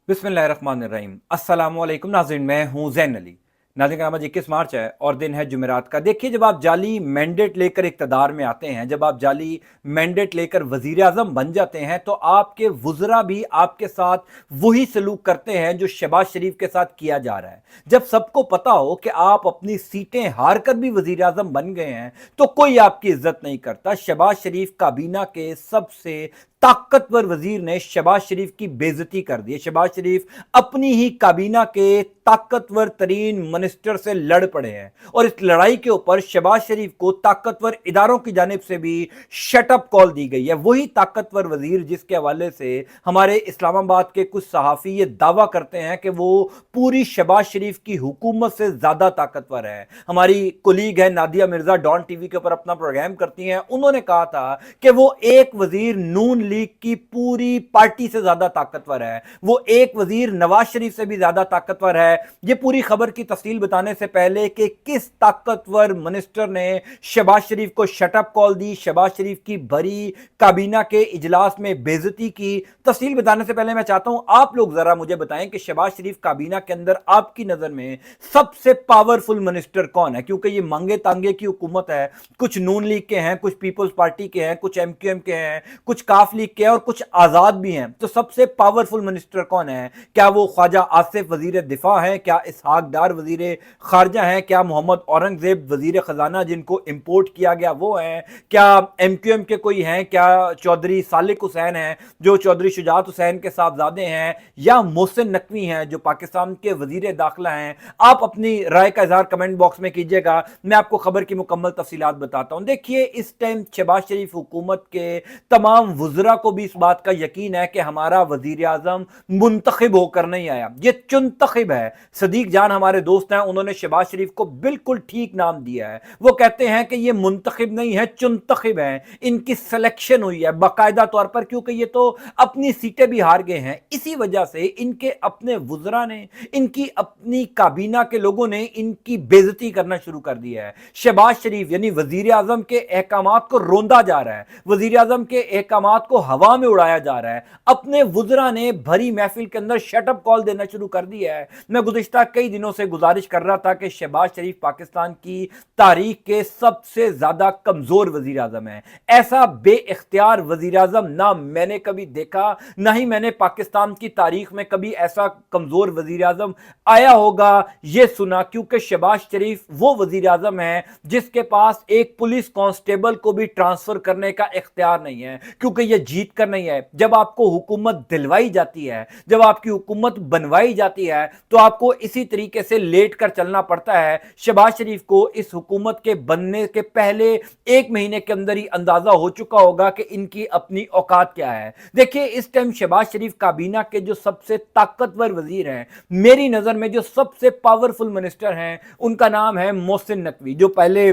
बिस्मिल्लाहिर्रहमानिर्रहीम। अस्सलामुअलैकुम नाज़रीन, मैं हूं ज़ैन अली। नाज़रीन, आज 21 मार्च है और दिन है जुमेरात का। देखिए, जब आप जाली मैंडेट लेकर इक़्तिदार में आते हैं, जब आप जाली मैंडेट लेकर वज़ीर आज़म बन जाते हैं, तो आपके वुज़रा भी आपके साथ वही सलूक करते हैं जो शहबाज शरीफ के साथ किया जा रहा है। जब सबको पता हो कि आप अपनी सीटें हार कर भी वज़ीर आज़म बन गए हैं, तो कोई आपकी इज्जत नहीं करता। शहबाज शरीफ काबीना के सबसे ताकतवर वजीर ने शहबाज शरीफ की बेइज्जती कर दी। शहबाज शरीफ अपनी ही काबीना के ताकतवर तरीन मिनिस्टर से लड़ पड़े हैं और इस लड़ाई के ऊपर शहबाज शरीफ को ताकतवर इदारों की जानिब से भी शटअप कॉल दी गई है। वही ताकतवर वजीर जिसके हवाले से हमारे इस्लामाबाद के कुछ सहाफ़ी ये दावा करते हैं कि वो पूरी शहबाज शरीफ की हुकूमत से ज्यादा ताकतवर है। हमारी कुलीग है नादिया मिर्जा, डॉन टीवी के ऊपर अपना प्रोग्राम करती हैं। उन्होंने कहा था कि वो एक वजीर नून लीग की पूरी पार्टी से ज्यादा ताकतवर है, वो एक वजीर नवाज शरीफ से भी ज्यादा ताकतवर है। ये पूरी खबर की तफसील बताने से पहले कि किस ताकतवर मिनिस्टर ने शहबाज शरीफ को शटअप कॉल दी, शहबाज शरीफ की भरी काबीना के इजलास में बेइज्जती की, तफसील बताने से पहले मैं चाहता हूं आप लोग जरा मुझे बताएं कि शहबाज शरीफ काबीना के अंदर आपकी नजर में सबसे पावरफुल मिनिस्टर कौन है। क्योंकि ये मांगे तांगे की हुकूमत है, कुछ नून लीग के हैं, कुछ पीपल्स पार्टी के हैं, कुछ एमक्यूएम के हैं, कुछ काफ लीग के हैं और कुछ आजाद भी हैं। तो सबसे पावरफुल मिनिस्टर कौन है? क्या वो ख्वाजा आसिफ वजीर दिफा है? क्या इसहाक डार वजीर खारजा है? क्या मोहम्मद औरंगजेब वजीर खजाना जिनको इंपोर्ट किया गया वो है? क्या एमक्यूएम के कोई हैं? क्या चौधरी सालिक हुसैन है जो चौधरी शुजात हुसैन के साहबजादे हैं? या मोहसिन नकवी हैं जो पाकिस्तान के वजीर दाखिला हैं? आप अपनी राय का इजहार कमेंट बॉक्स में कीजिएगा, मैं आपको खबर की मुकम्मल तफसीलात बताता हूं। देखिए, इस टाइम शहबाज शरीफ हुकूमत के तमाम वुज़रा को भी इस बात का यकीन है कि हमारा वजीर आजम मुंतखब होकर नहीं आया, ये चुनतखब है। सदीक जान हमारे दोस्त हैं, उन्होंने शहबाज शरीफ को बिल्कुल ठीक नाम दिया है। वो कहते हैं कि ये मुंतखब नहीं है, चुनतखब है, इनकी सिलेक्शन हुई है बाकायदा तौर पर, क्योंकि ये तो अपनी सीटें भी हार गए हैं। इसी वजह से इनके अपने वुज़रा ने, इनकी अपनी काबीना के लोगों ने इनकी बेइज्जती करना शुरू कर दिया है। शहबाज शरीफ यानी वजीर आजम के अहकामात को रोंदा जा रहा है, वजीर आजम के अहकामात को हवा में उड़ाया जा रहा है। अपने वुज़रा ने भरी महफिल के अंदर शटअप कॉल देना शुरू कर दिया है। मैं गुज़िश्ता कई दिनों से गुजारिश कर रहा था कि शहबाज शरीफ पाकिस्तान की तारीख के सबसे ज्यादा कमजोर वजीर आजम है। ऐसा बेइख्तियार वजीर आजम ना मैंने कभी देखा, ना ही मैंने पाकिस्तान की तारीख में कभी ऐसा कमजोर वजीर आजम आया होगा यह सुना। क्योंकि शहबाज शरीफ वो वजीर आजम है जिसके पास एक पुलिस कांस्टेबल को भी ट्रांसफर करने का इख्तियार नहीं है, क्योंकि यह जीत कर नहीं है। जब आपको हुकूमत दिलवाई जाती है, जब आपकी हुकूमत बनवाई जाती है, तो आपको इसी तरीके से लेट कर चलना पड़ता है। शहबाज शरीफ को इस हुकूमत के बनने के पहले एक महीने के अंदर ही अंदाजा हो चुका होगा कि इनकी अपनी औकात क्या है। देखिए, इस टाइम शहबाज शरीफ काबीना के जो सबसे ताकतवर वजीर हैं, मेरी नजर में जो सबसे पावरफुल मिनिस्टर हैं, उनका नाम है मोहसिन नकवी, जो पहले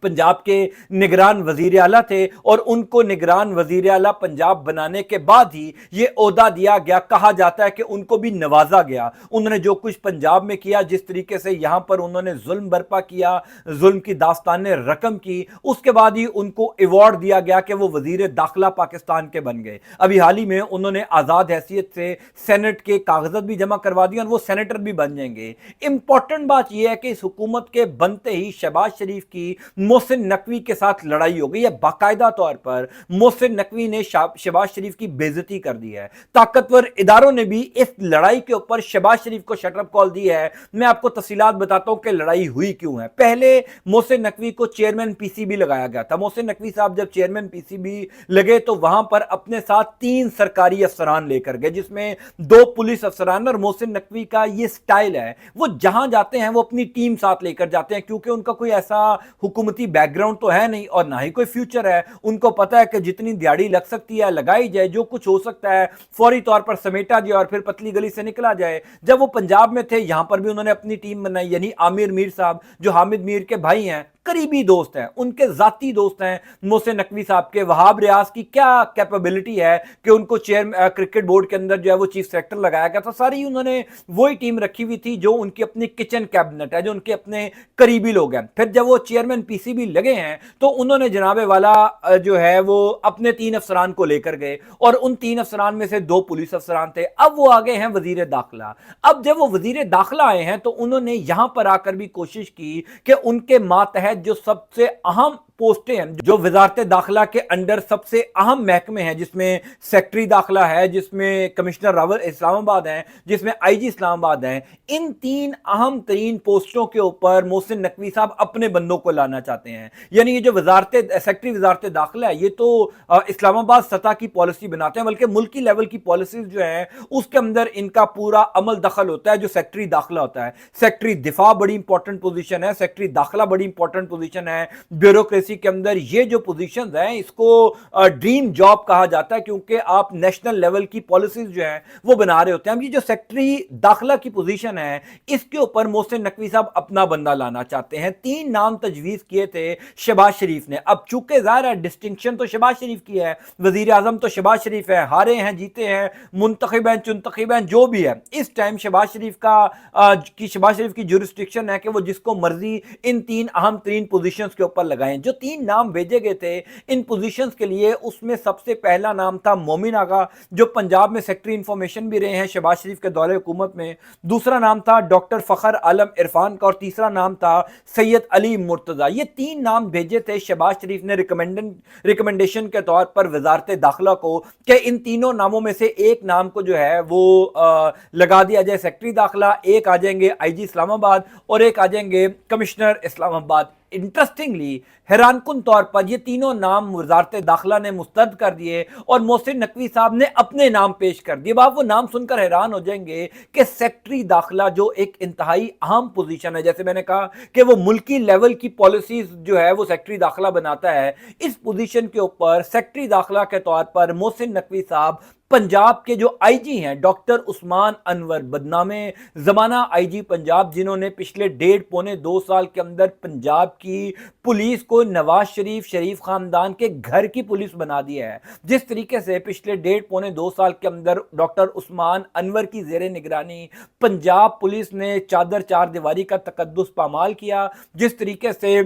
पंजाब के निगरान वजीर आला थे और उनको निगरान वजीर आला पंजाब बनाने के बाद ही ये ओहदा दिया गया। कहा जाता है कि उनको भी नवाजा गया। उन्होंने जो कुछ पंजाब में किया, जिस तरीके से यहां पर उन्होंने जुल्म बर्पा किया, जुल्म की दास्तान रकम की, उसके बाद ही उनको अवार्ड दिया गया कि वो वजीर दाखिला पाकिस्तान के बन गए। अभी हाल ही में उन्होंने आजाद हैसियत से सेनेट के कागजात भी जमा करवा दिए और वो सेनेटर भी बन जाएंगे। इंपॉर्टेंट बात यह है कि इस हुकूमत के बनते ही शहबाज शरीफ की मोहसिन नकवी के साथ लड़ाई हो गई है। बाकायदा तौर पर मोहसिन नकवी ने शहबाज शरीफ की बेइज्जती कर दी है। ताकतवर इदारों ने भी इस लड़ाई के ऊपर शहबाज शरीफ को शटअप कॉल दी है। मैं आपको तफसीलात बताता हूं कि लड़ाई हुई क्यों है। पहले मोहसिन नकवी को चेयरमैन पीसीबी लगाया गया था। मोहसिन नकवी साहब जब चेयरमैन पीसीबी लगे तो वहां पर अपने साथ 3 सरकारी अफसरान लेकर गए, जिसमें 2 पुलिस अफसरान। और मोहसिन नकवी का ये स्टाइल है, वो जहां जाते हैं वो अपनी टीम साथ लेकर जाते हैं, क्योंकि उनका कोई ऐसा हुकूमती बैकग्राउंड तो है नहीं और ना ही कोई फ्यूचर है। उनको पता है कि जितनी दिहाड़ी लग सकती है लगाई जाए, जो कुछ हो सकता है फौरी तौर पर समेटा जाए और फिर पतली गली से निकला जाए। जब वो पंजाब में थे, यहां पर भी उन्होंने अपनी टीम बनाई, यानी आमिर मीर साहब जो हामिद मीर के भाई हैं, قریبी दोस्त हैं, उनके जाती दोस्त हैं मोहसिन नकवी साहब के। वहाब रियाज की क्या कैपेबिलिटी है कि उनको क्रिकेट बोर्ड के अंदर जो है वो चीफ सेलेक्टर लगाया गया था, सारी उन्होंने वही टीम रखी हुई थी जो उनकी अपनी किचन कैबिनेट है, जो उनके अपने करीबी लोग हैं। फिर जब वो चेयरमैन पीसीबी लगे हैं तो उन्होंने जनाबे वाला जो है वो अपने 3 अफसरान को लेकर गए, और उन 3 अफसरान में से 2 पुलिस अफसरान थे। अब वो आ गए हैं वजीर दाखिला। अब जब वो वजीर दाखिला आए हैं तो उन्होंने यहां पर आकर भी कोशिश की कि उनके मातहत जो सबसे अहम पोस्टें हैं, जो वजारत दाखिला के अंडर सबसे अहम महकमे हैं, जिसमें सेक्रेटरी दाखिला है, जिसमें कमिश्नर रावल इस्लामाबाद हैं, जिसमें आईजी इस्लामाबाद हैं, इन 3 अहम तरीन पोस्टों के ऊपर मोहसिन नकवी साहब अपने बंदों को लाना चाहते हैं। यानी ये जो सेक्रेटरी वजारत दाखिला है, ये तो इस्लामाबाद सतह की पॉलिसी बनाते हैं, बल्कि मुल्की लेवल की पॉलिसीज जो है उसके अंदर इनका पूरा अमल दखल होता है, जो सेक्रेटरी दाखिला होता है। सेक्रेटरी दिफा बड़ी इंपॉर्टेंट पोजीशन है, सेक्रेटरी दाखिला बड़ी इंपॉर्टेंट पोजीशन है ब्यूरोक्रेसी के अंदर। ये जो पोजीशंस हैं इसको ड्रीम जॉब कहा जाता है, क्योंकि आप नेशनल लेवल की पॉलिसीज जो है वो बना रहे होते हैं। ये जो सेक्रेटरी दाखिला की पोजीशन है इसके ऊपर मोहसिन नकवी साहब अपना बंदा लाना चाहते हैं। 3 नाम तजवीज किए थे शहबाज शरीफ ने। अब चूंकि जाहिर है डिस्टिंक्शन तो शहबाज शरीफ की है, वजीर आजम तो शहबाज शरीफ है, हारे हैं जीते हैं, मुंतखब हैं चुनतखब हैं, जो भी है, इस टाइम शहबाज शरीफ की जुरिस्डिक्शन है कि वो जिसको मर्जी इन 3 अहम तरीन पोजीशंस के ऊपर लगाएं। जो 3 नाम भेजे गए थे इन पोजीशंस के लिए, उसमें सबसे पहला नाम था मोमिन आगा, जो पंजाब में सेक्रेटरी इंफॉर्मेशन भी रहे हैं शहबाज शरीफ के दौरे हुकूमत में। दूसरा नाम था डॉक्टर फखर आलम इरफान का, और तीसरा नाम था सैयद अली मुर्तजा। ये 3 नाम भेजे थे शहबाज शरीफ ने रिकमेंडेशन के तौर पर वजारत दाखिला को, कि इन तीनों नामों में से एक नाम को जो है वो लगा दिया जाए सेक्रेटरी दाखिला, एक आ जाएंगे आईजी इस्लामाबाद और एक आ जाएंगे कमिश्नर इस्लामाबाद। इंटरेस्टिंगली, हैरानकुन तौर पर ये तीनों नाम वजारत दाखिला ने मुस्तरद कर दिए और मोहसिन नकवी साहब ने अपने नाम पेश कर दिए। आप वो नाम सुनकर हैरान हो जाएंगे कि सेक्रेटरी दाखिला जो एक इंतहाई अहम पोजीशन है, जैसे मैंने कहा कि वो मुल्की लेवल की पॉलिसीज जो है वो सेक्रेटरी दाखिला बनाता है, इस पोजीशन के ऊपर सेक्रेटरी दाखिला के तौर पर मोहसिन नकवी साहब पंजाब के जो आईजी हैं डॉक्टर उस्मान अनवर, बदनामे जमाना आईजी पंजाब, जिन्होंने पिछले 1.5-2 साल के अंदर पंजाब की पुलिस को नवाज शरीफ खानदान के घर की पुलिस बना दिया है। जिस तरीके से पिछले 1.5-2 साल के अंदर डॉक्टर उस्मान अनवर की जेर निगरानी पंजाब पुलिस ने चादर चार दीवारी का तकद्दुस पामाल किया, जिस तरीके से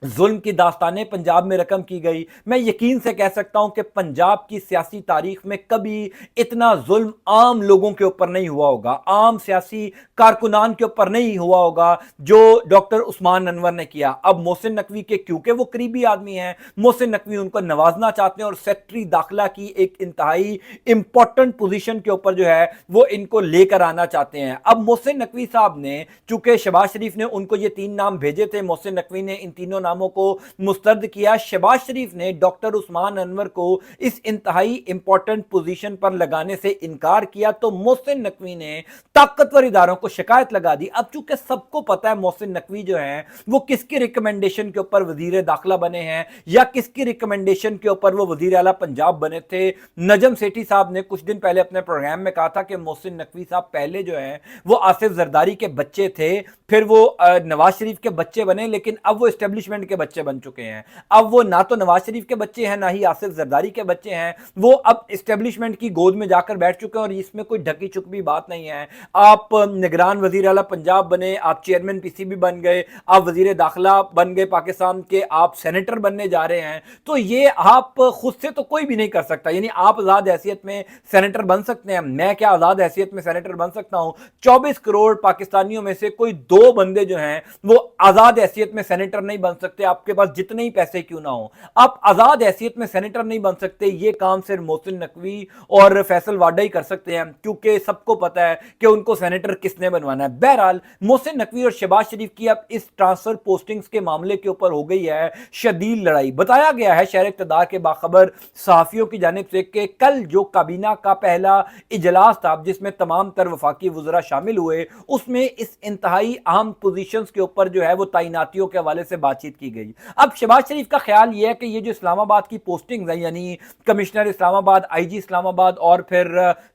जुल्म की दास्तानें पंजाब में रकम की गई, मैं यकीन से कह सकता हूं कि पंजाब की सियासी तारीख में कभी इतना जुल्म आम लोगों के ऊपर नहीं हुआ होगा, आम सियासी कारकुनान के ऊपर नहीं हुआ होगा जो डॉक्टर उस्मान अनवर ने किया। अब मोहसिन नकवी के क्योंकि वो करीबी आदमी हैं, मोहसिन नकवी उनको नवाजना चाहते हैं और सेक्रेटरी दाखिला की एक इंतहाई इंपॉर्टेंट पोजीशन के ऊपर जो है वो इनको लेकर आना चाहते हैं। अब मोहसिन नकवी साहब ने, चूंकि शहबाज शरीफ ने उनको ये 3 नाम भेजे थे, मोहसिन नकवी ने इन तीनों नामों को मुस्तरद किया। शहबाज शरीफ ने डॉक्टर उस्मान अनवर को इस इंतहाई इंपॉर्टेंट पोजीशन पर लगाने से इनकार किया, तो मोहसिन नकवी ने ताकतवर इदारों को शिकायत लगा दी। अब चूंकि सबको पता है मोहसिन नकवी जो है वो किसकी रिकमेंडेशन के ऊपर वजीर दाखिला बने हैं या किसकी रिकमेंडेशन के ऊपर वो वजीर आला पंजाब बने थे। नजम सेठी साहब ने कुछ दिन पहले अपने प्रोग्राम में कहा था कि मोहसिन नकवी साहब पहले जो है वो आसिफ जरदारी के बच्चे थे, फिर वो नवाज शरीफ के बच्चे बने, लेकिन अब वो एस्टेब्लिशमेंट के बच्चे बन चुके हैं। अब वो ना तो नवाज शरीफ के बच्चे हैं ना ही आसिफ जरदारी के बच्चे हैं, वो अब एस्टेब्लिशमेंट की गोद में जाकर बैठ चुके हैं और इसमें कोई ढकी चुकी बात नहीं है। आप निगरान वजीर आला पंजाब बने, आप चेयरमैन पीसीबी बन गए, आप वजीर दाखिला बन गए पाकिस्तान के, आप सेनेटर बनने जा रहे हैं, तो ये आप खुद से तो कोई भी नहीं कर सकता। यानी आप आजाद हैसियत में सेनेटर बन सकते हैं, मैं क्या आजाद हैसियत में सेनेटर बन सकता हूं? 24 करोड़ पाकिस्तानियों में से कोई 2 बंदे जो हैं वो आजाद हैसियत में सेनेटर नहीं बन सकते, आपके पास जितने ही पैसे क्यों ना हो, आप आजाद हैसियत में सेनेटर नहीं बन सकते। ये काम सिर्फ मोहसिन नकवी और फैसल वाडा ही कर सकते हैं, क्योंकि सबको पता है कि उनको सेनेटर किसने बनवाना है। बहरहाल मोहसिन नकवी और शहबाज शरीफ की अब इस ट्रांसफर पोस्टिंग्स के मामले के ऊपर हो गई है शदीद लड़ाई। बताया गया है शहर इक़्तिदार के बाखबर सहाफियों की जानिब से कि कल जो काबीना का पहला इजलास था जिसमें तमाम तर वफाकी वज़रा शामिल हुए, उसमें इस इंतहाई अहम पोजीशंस के ऊपर जो है वो तैनातियों के हवाले से बातचीत की गई। अब शहबाज शरीफ का ख्याल यह है कि ये जो इस्लामाबाद की पोस्टिंग है, यानी कमिश्नर इस्लामाबाद, आईजी इस्लामाबाद और फिर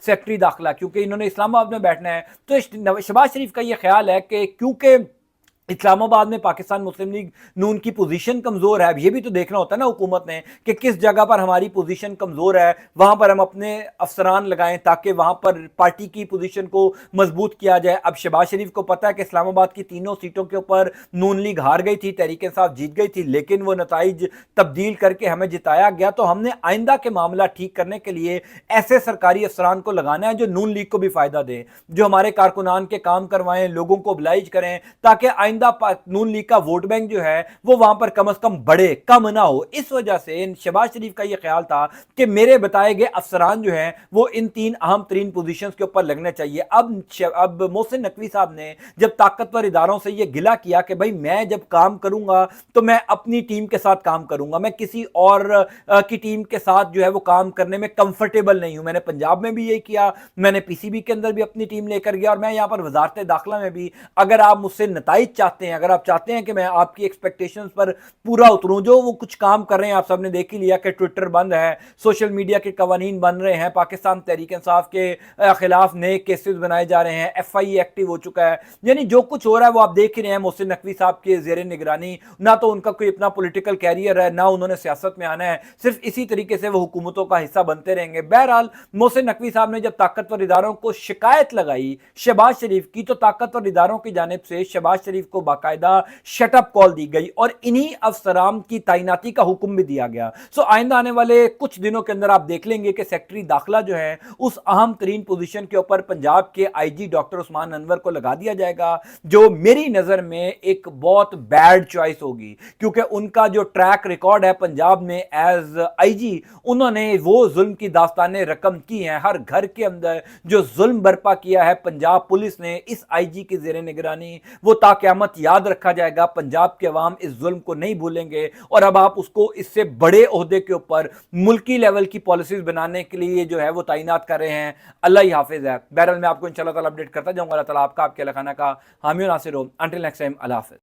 सेक्रेटरी दाखिला, क्योंकि इन्होंने इस्लामाबाद में बैठना है, तो शहबाज शरीफ का यह ख्याल है कि क्योंकि इस्लामाबाद में पाकिस्तान मुस्लिम लीग नून की पोजीशन कमजोर है। अब ये भी तो देखना होता है ना हुकूमत ने कि किस जगह पर हमारी पोजीशन कमजोर है, वहां पर हम अपने अफसरान लगाएं ताकि वहां पर पार्टी की पोजीशन को मजबूत किया जाए। अब शहबाज शरीफ को पता है कि इस्लामाबाद की तीनों सीटों के ऊपर नून लीग हार गई थी, तहरीक इंसाफ जीत गई थी, लेकिन वो नताइज तब्दील करके हमें जिताया गया। तो हमने आइंदा के मामला ठीक करने के लिए ऐसे सरकारी अफसरान को लगाना है जो नून लीग को भी फायदा दे, जो हमारे कारकुनान के काम करवाएं, लोगों को oblige करें, ताकि नून लीग का वोट बैंक जो है वो वहां पर कम से कम बढ़े, कम ना हो। इस वजह से शहबाज शरीफ का यह ख्याल था कि मेरे बताए गए अफसरान जो हैं वो इन तीन अहम तरीन पोजीशंस के ऊपर लगने चाहिए। अब मोहसिन नकवी साहब ने जब ताकतवर इदारों से यह गिला किया कि भाई मैं जब काम करूंगा तो मैं अपनी टीम के साथ काम करूंगा, मैं किसी और की टीम के साथ जो है वो काम करने में कंफर्टेबल नहीं हूं। मैंने पंजाब में भी यही किया, मैंने पीसीबी के अंदर भी अपनी टीम लेकर गया, और मैं यहां पर वजारत दाखिला में भी, अगर आप मुझसे नताइज चाहते हैं, अगर आप चाहते हैं कि मैं आपकी एक्सपेक्टेशंस पर पूरा उतरूं, जो वो कुछ काम कर रहे हैं आप सबने देख ही लिया कि ट्विटर बंद है, सोशल मीडिया के कवानीन बन रहे हैं, पाकिस्तान तहरीक इंसाफ के खिलाफ नए केसेस बनाए जा रहे हैं, एफआई एक्टिव हो चुका है, यानी जो कुछ हो रहा है वो आप देख ही रहे हैं। मोहसिन नकवी साहब के जेर निगरानी ना तो उनका कोई अपना पॉलिटिकल कैरियर है, ना उन्होंने सियासत में आना है, सिर्फ इसी तरीके से वो हुकूमतों का हिस्सा बनते रहेंगे। बहरहाल मोहसिन नकवी साहब ने जब ताकतवर इदारों को शिकायत लगाई शहबाज शरीफ की, तो ताकतवर इदारों की जानिब से शहबाज शरीफ को बाकायदा शटअप कॉल दी गई और इन्हीं अफसरान की तैनाती का हुक्म भी दिया गया। सो आइंदा आने वाले कुछ दिनों के अंदर आप देख लेंगे कि सेक्रेटरी दाखिला जो है उस अहम तरीन पोजीशन के ऊपर पंजाब के आईजी डॉक्टर उस्मान अनवर को लगा दिया जाएगा, जो मेरी नजर में एक बहुत बैड चॉइस होगी, क्योंकि उनका जो ट्रैक रिकॉर्ड है पंजाब में एज आईजी, उन्होंने वो जुल्म की दास्तानें रकम की हैं। हर घर के अंदर जो जुल्म बर्पा किया है पंजाब पुलिस ने इस आईजी की जेर निगरानी, वो ताक़यामत याद रखा जाएगा। पंजाब के अवाम इस जुल्म को नहीं भूलेंगे, और अब आप उसको इससे बड़े ओहदे के ऊपर मुल्की लेवल की पॉलिसीज बनाने के लिए जो है वो तैनात कर रहे हैं। अल्लाह ही हाफिज है। बहरहाल मैं आपको इंशाअल्लाह ताला अपडेट करता जाऊंगा। अल्लाह ताला आपका, आपके खाना का हामी नासिर हो। अंटिल नेक्स्ट टाइम, अल्लाह हाफिज।